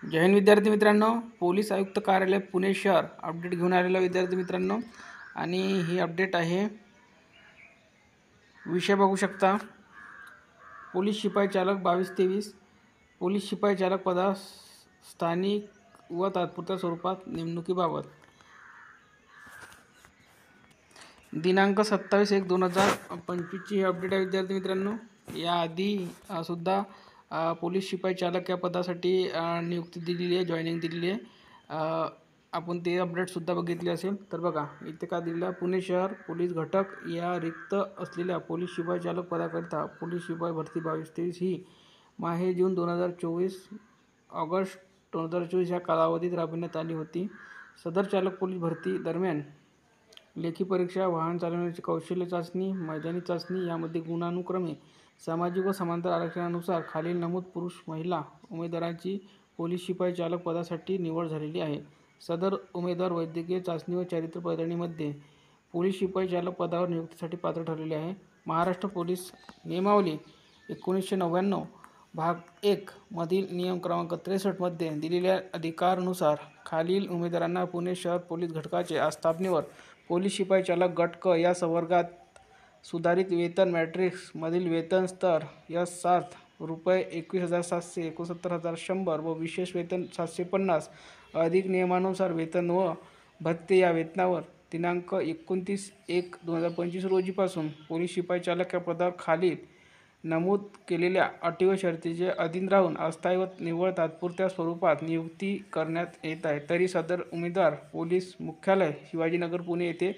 जय हिंद विद्यार्थी मित्रांनो, पोलीस आयुक्त कार्यालय पुणे शहर अपडेट घेऊन आलेला विद्यार्थी मित्रांनो। आणि ही अपडेट आहे, विषय बघू शकता, पोलीस शिपाई चालक 22-23 पोलीस शिपाई चालक पदास स्थानिक व तात्पुरत्या स्वरूपात नेमणुकीबाबत दिनांक 27/1/2025 ची अपडेट आहे विद्यार्थी मित्रांनो। याआधी सुद्धा पोलीस शिपाई चालक या पदासाठी नियुक्ती दिलेली आहे, जॉईनिंग दिलेली आहे। आपण ते अपडेट सुद्धा बघितले असेल। तर बघा इथे का दिलेला, पुणे शहर पोलीस घटक या रिक्त असलेल्या पोलीस शिपाई चालक पदाकरिता पोलीस शिपाई भरती 22-23 ही माहे जून 2024 ऑगस्ट 2024 या कालावधीत राबविण्यात आली होती। सदर चालक पोलीस भरती दरम्यान लेखी परीक्षा, वाहन चालवण्याची कौशल्य चाचणी, मैदानी चाचणी यामध्ये गुणानुक्रमे सामाजिक व समांतर आरक्षणानुसार खालील नमूद पुरुष महिला उमेदवारांची पोलीस शिपाई चालक पदासाठी निवड झालेली आहे। सदर उमेदवार वैद्यकीय चाचणी व चारित्र्य पडताळणीमध्ये पोलीस शिपाई चालक पदावर नियुक्तीसाठी पात्र ठरलेले आहे। महाराष्ट्र पोलीस नियमावली 1999 भाग 1 मधील नियम क्रमांक 63 मध्ये दिलेल्या अधिकारानुसार खालील उमेदवारांना पुणे शहर पोलीस घटकाचे आस्थापनेवर पोलीस शिपाई चालक गट क या संवर्गात सुधारित वेतन मॅट्रिक्स मधील वेतन स्तर S7 रुपये 21,700 69,100 व विशेष वेतन 750 अधिक नियमानुसार वेतन व भत्ते या वेतनावर दिनांक 29/1/2025 रोजीपासून पोलीस शिपाई चालक या पदावर खालील नमूद केलेल्या अटी व शर्तीचे अधीन राहून अस्थायी व निव्वळ तात्पुरत्या स्वरूपात नियुक्ती करण्यात येत आहे। तरी सदर उमेदवार पोलीस मुख्यालय शिवाजीनगर पुणे येथे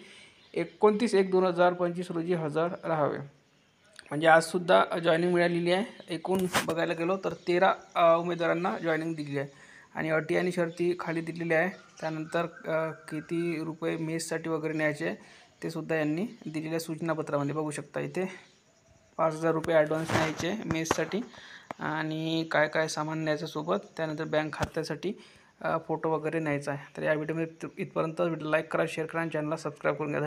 29/1/2025 रोजी हजर राहावे। म्हणजे आज सुद्धा जॉईनिंग मिळालेली आहे। एकूण बघायला गेलो तर 13 उमेदवारांना जॉईनिंग दिलेली आहे आणि अटी आणि शर्ती खाली दिलेल्या आहे। त्यानंतर किती रुपये मेससाठी वगैरे न्यायचे ते सुद्धा यांनी दिलेल्या सूचनापत्रामध्ये बघू शकता। इथे 5,000 रुपये ॲडव्हान्स न्यायचे मेससाठी आणि काय काय सामान न्यायचं सोबत, त्यानंतर बँक खात्यासाठी फोटो वगैरे न्यायचा आहे। तर या व्हिडिओमध्ये इथपर्यंत। व्हिडिओ लाईक करा, शेअर करा आणि चॅनलला सबस्क्राईब करून घ्या।